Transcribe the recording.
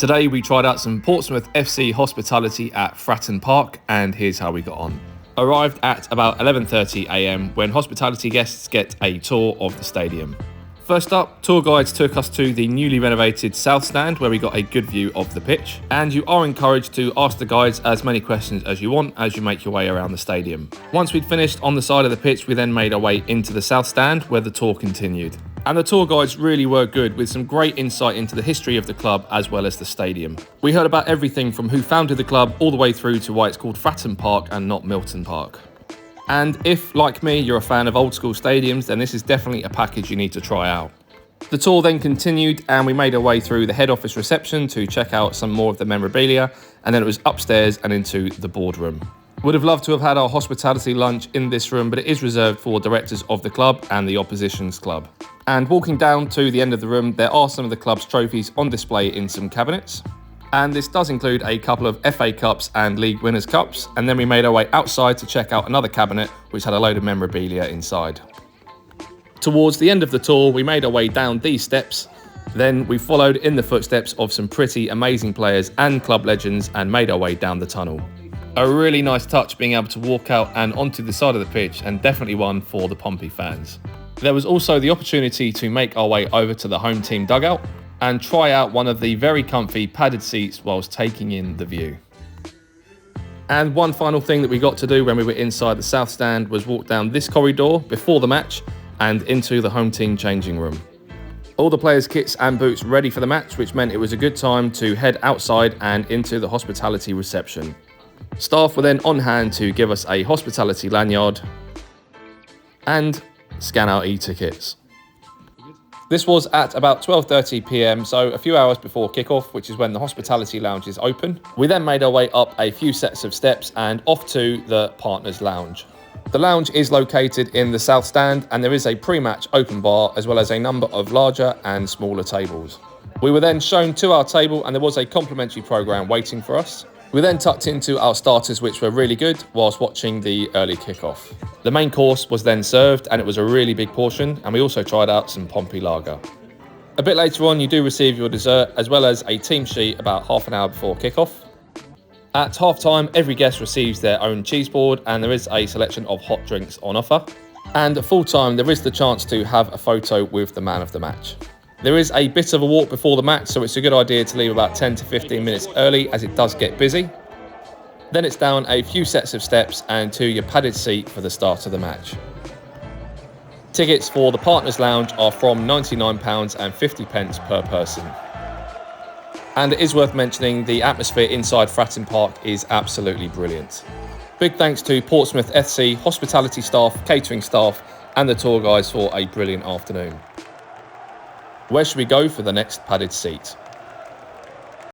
Today we tried out some Portsmouth FC hospitality at Fratton Park, and here's how we got on. Arrived at about 11:30 AM when hospitality guests get a tour of the stadium. First up, tour guides took us to the newly renovated South Stand where we got a good view of the pitch, and you are encouraged to ask the guides as many questions as you want as you make your way around the stadium. Once we'd finished on the side of the pitch, we then made our way into the South Stand where the tour continued. And the tour guides really were good, with some great insight into the history of the club as well as the stadium. We heard about everything from who founded the club all the way through to why it's called Fratton Park and not Milton Park. And if, like me, you're a fan of old school stadiums, then this is definitely a package you need to try out. The tour then continued and we made our way through the head office reception to check out some more of the memorabilia, and then it was upstairs and into the boardroom. Would have loved to have had our hospitality lunch in this room, but it is reserved for directors of the club and the opposition's club. And walking down to the end of the room, there are some of the club's trophies on display in some cabinets. And this does include a couple of FA Cups and League Winners' Cups. And then we made our way outside to check out another cabinet, which had a load of memorabilia inside. Towards the end of the tour, we made our way down these steps. Then we followed in the footsteps of some pretty amazing players and club legends and made our way down the tunnel. A really nice touch being able to walk out and onto the side of the pitch, and definitely one for the Pompey fans. There was also the opportunity to make our way over to the home team dugout and try out one of the very comfy padded seats whilst taking in the view. And one final thing that we got to do when we were inside the South Stand was walk down this corridor before the match and into the home team changing room. All the players' kits and boots ready for the match, which meant it was a good time to head outside and into the hospitality reception. Staff were then on hand to give us a hospitality lanyard and scan our e-tickets. This was at about 12:30 PM, so a few hours before kickoff, which is when the hospitality lounge is open. We then made our way up a few sets of steps and off to the Partners Lounge. The lounge is located in the South Stand, and there is a pre-match open bar as well as a number of larger and smaller tables. We were then shown to our table and there was a complimentary programme waiting for us. We then tucked into our starters, which were really good, whilst watching the early kickoff. The main course was then served and it was a really big portion, and we also tried out some Pompey lager. A bit later on, you do receive your dessert as well as a team sheet about half an hour before kickoff. At half-time, every guest receives their own cheese board and there is a selection of hot drinks on offer. And at full-time, there is the chance to have a photo with the man of the match. There is a bit of a walk before the match, so it's a good idea to leave about 10 to 15 minutes early as it does get busy. Then it's down a few sets of steps and to your padded seat for the start of the match. Tickets for the Partners Lounge are from £99.50 per person. And it is worth mentioning the atmosphere inside Fratton Park is absolutely brilliant. Big thanks to Portsmouth FC hospitality staff, catering staff and the tour guides for a brilliant afternoon. Where should we go for the next padded seat?